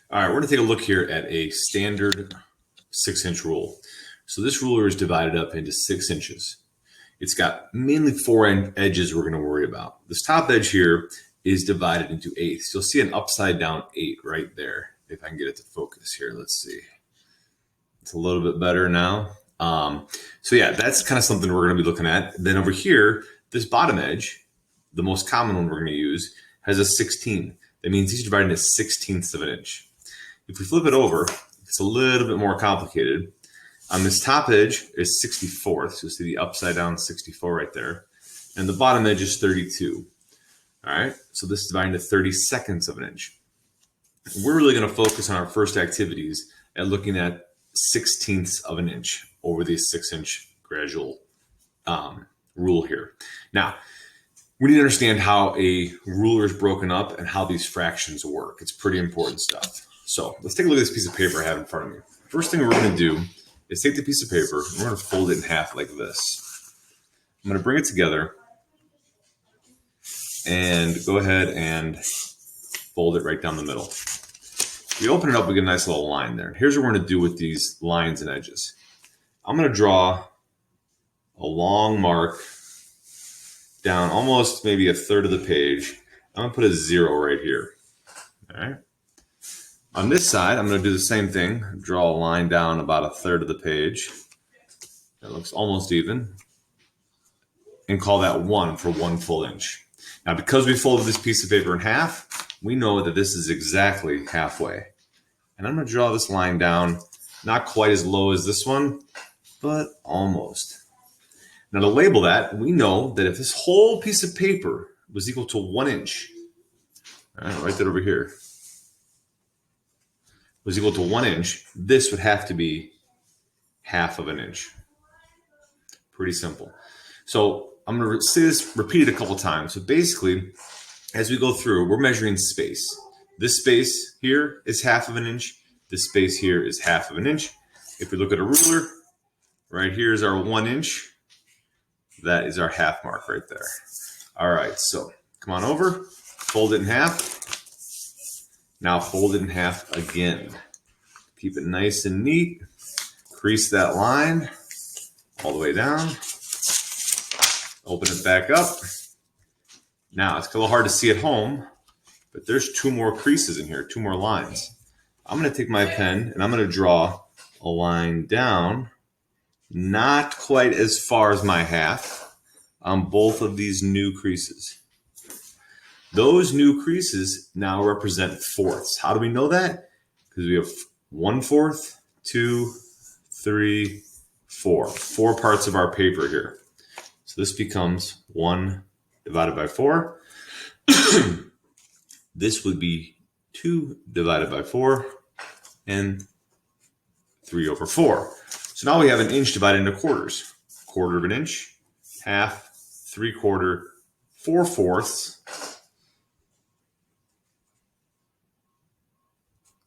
All right, we're gonna take a look here at a standard 6-inch rule. So this ruler is divided up into 6 inches. It's got mainly 4 edges we're gonna worry about. This top edge here is divided into eighths. You'll see an upside down 8 right there. If I can get it to focus here, let's see. It's a little bit better now. So yeah, that's kind of something we're gonna be looking at. Then over here, this bottom edge, the most common one we're gonna use, has a 16. That means these are divided into 16ths of an inch. If we flip it over, it's a little bit more complicated. On this top edge is 64ths. You'll see the upside down 64 right there. And the bottom edge is 32. All right, so this is divided into 32nds of an inch. We're really going to focus on our first activities at looking at 16ths of an inch over the 6-inch gradual rule here. Now, we need to understand how a ruler is broken up and how these fractions work. It's pretty important stuff. So let's take a look at this piece of paper I have in front of me. First thing we're going to do is take the piece of paper and we're going to fold it in half like this. I'm going to bring it together and go ahead and fold it right down the middle. We open it up, we get a nice little line there. Here's what we're going to do with these lines and edges. I'm going to draw a long mark down almost maybe a third of the page. I'm going to put a 0 right here. All right. On this side, I'm going to do the same thing. Draw a line down about a third of the page. That looks almost even. And call that 1 for 1 full inch. Now, because we folded this piece of paper in half, we know that this is exactly halfway. And I'm going to draw this line down, not quite as low as this one, but almost. Now, to label that, we know that if this whole piece of paper was equal to 1 inch, all right, write that over here, was equal to 1 inch, this would have to be half of an inch. Pretty simple. So I'm going to say this, repeat it a couple times. So basically, as we go through, we're measuring space. This space here is half of an inch. This space here is half of an inch. If we look at a ruler, right here is our 1 inch. That is our half mark right there. All right, so come on over, fold it in half. Now fold it in half again. Keep it nice and neat. Crease that line all the way down. Open it back up. Now, it's a little hard to see at home, but there's 2 more creases in here, 2 more lines. I'm going to take my pen and I'm going to draw a line down, not quite as far as my half, on both of these new creases. Those new creases now represent fourths. How do we know that? Because we have 1/4, 2, 3, 4. 4 parts of our paper here. So this becomes 1 divided by 4. This would be 2 divided by 4 and 3 over 4. So now we have an inch divided into quarters. 1/4 of an inch, half, 3/4, 4/4,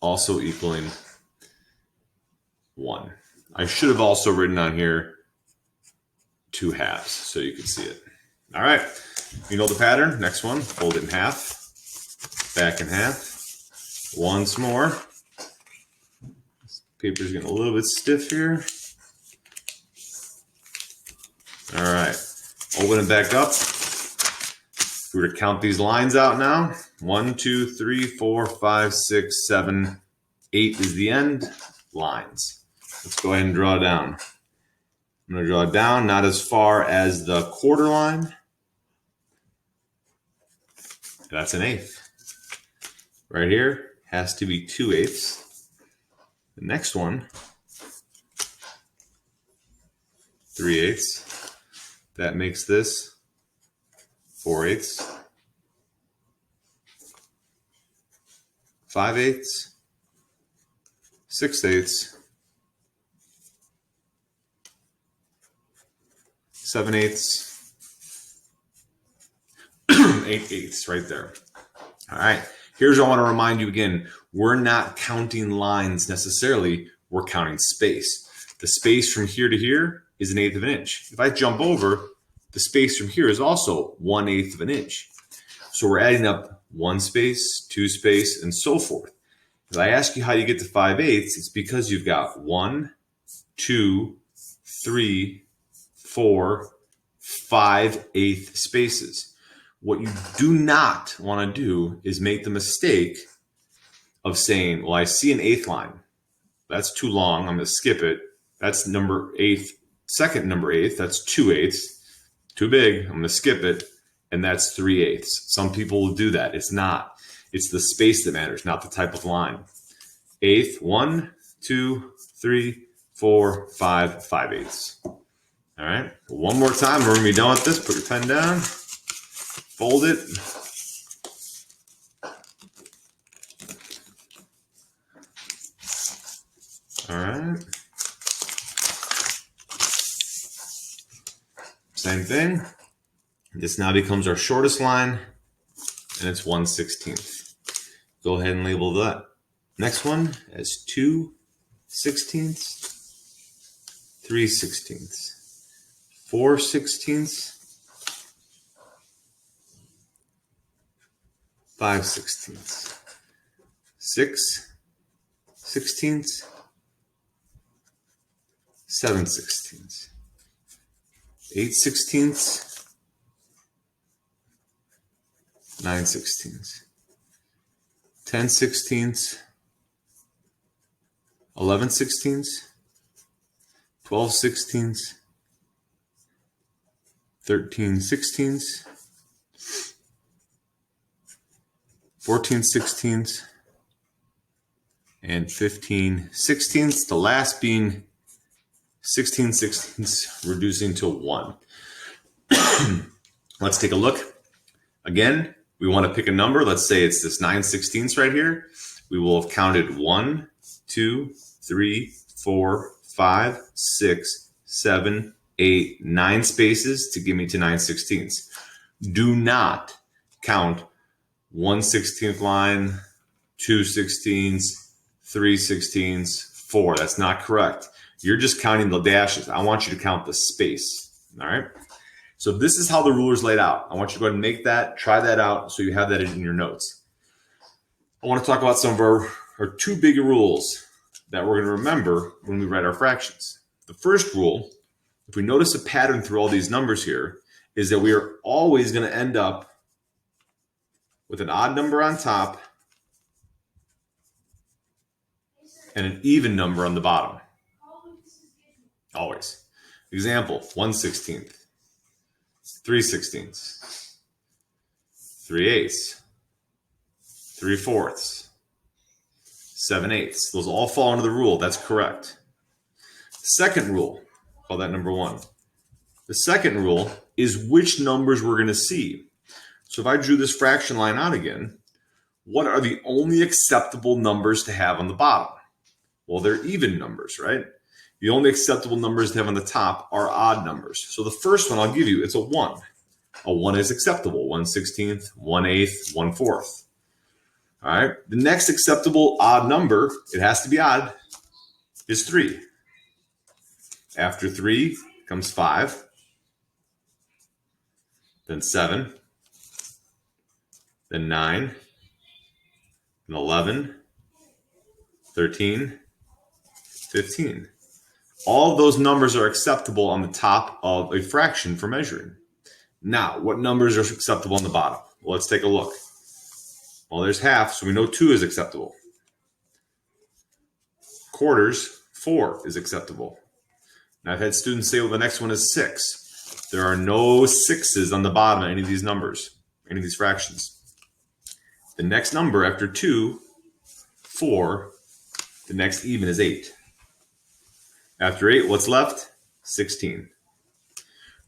also equaling 1. I should have also written on here 2 halves so you can see it. All right, you know the pattern. Next one, fold it in half, back in half, once more. This paper's getting a little bit stiff here. All right, open it back up. If we were to count these lines out now, 1, 2, 3, 4, 5, 6, 7, 8 is the end. Lines. Let's go ahead and draw down. I'm going to draw down not as far as the quarter line. That's an eighth. Right here has to be 2/8. The next one, 3/8. That makes this 4/8. 5/8. 6/8. 7/8. 8/8 right there. All right. Here's what I want to remind you again. We're not counting lines necessarily. We're counting space. The space from here to here is 1/8 of an inch. If I jump over, the space from here is also 1/8 of an inch. So we're adding up 1 space, 2 space, and so forth. If I ask you how you get to 5/8, it's because you've got 1, 2, 3, 4, 5/8 spaces. What you do not want to do is make the mistake of saying, well, I see an eighth line. That's too long. I'm going to skip it. That's number 8th, second number 8th. That's 2/8. Too big. I'm going to skip it. And that's 3/8. Some people will do that. It's not. It's the space that matters, not the type of line. Eighth, 1, 2, 3, 4, 5, 5/8. All right. One more time. We're going to be done with this. Put your pen down. Fold it. All right. Same thing. This now becomes our shortest line, and it's 1/16. Go ahead and label that. Next one as 2/16, 3/16, 4/16, 5/16, 6/16, 7/16, 8/16, 9/16, 10/16, 11/16, 12/16, 13/16, 14/16, and 15/16. The last being 16/16, reducing to 1. Let's take a look. Again, we want to pick a number. Let's say it's this 9/16 right here. We will have counted 1, 2, 3, 4, 5, 6, 7, 8, 9 spaces to get me to 9/16. Do not count 1/16 line, 2/16, 3/16, 4. That's not correct. You're just counting the dashes. I want you to count the space. All right. So this is how the ruler's laid out. I want you to go ahead and make that, try that out so you have that in your notes. I want to talk about some of our 2 big rules that we're going to remember when we write our fractions. The first rule, if we notice a pattern through all these numbers here, is that we are always going to end up with an odd number on top and an even number on the bottom. Always. Example, 1/16, 3/16, 3/8, 3/4, 7/8. Those all fall under the rule. That's correct. Second rule, call that number 1. The second rule is which numbers we're going to see. So if I drew this fraction line out again, what are the only acceptable numbers to have on the bottom? Well, they're even numbers, right? The only acceptable numbers to have on the top are odd numbers. So the first one I'll give you, it's a 1. A 1 is acceptable. 1/16, 1/8, 1/4. All right. The next acceptable odd number, it has to be odd, is 3. After 3 comes 5, then 7, then 9, then 11, 13, 15. All of those numbers are acceptable on the top of a fraction for measuring. Now, what numbers are acceptable on the bottom? Well, let's take a look. Well, there's half, so we know 2 is acceptable. Quarters, 4 is acceptable. Now, I've had students say, well, the next one is 6. There are no 6s on the bottom of any of these numbers, any of these fractions. The next number after 2, 4, the next even is 8. After 8, what's left? 16.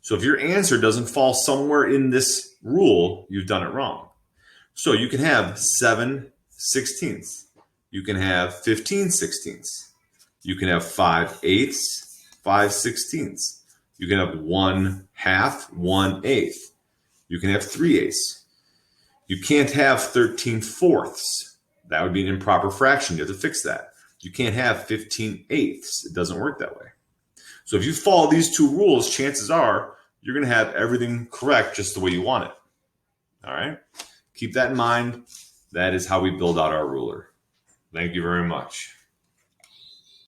So if your answer doesn't fall somewhere in this rule, you've done it wrong. So you can have 7/16. You can have 15/16. You can have 5/8, 5/16. You can have 1/2, 1/8. You can have 3/8. You can't have 13/4. That would be an improper fraction. You have to fix that. You can't have 15/8. It doesn't work that way. So if you follow these 2 rules, chances are you're going to have everything correct just the way you want it. All right? Keep that in mind. That is how we build out our ruler. Thank you very much.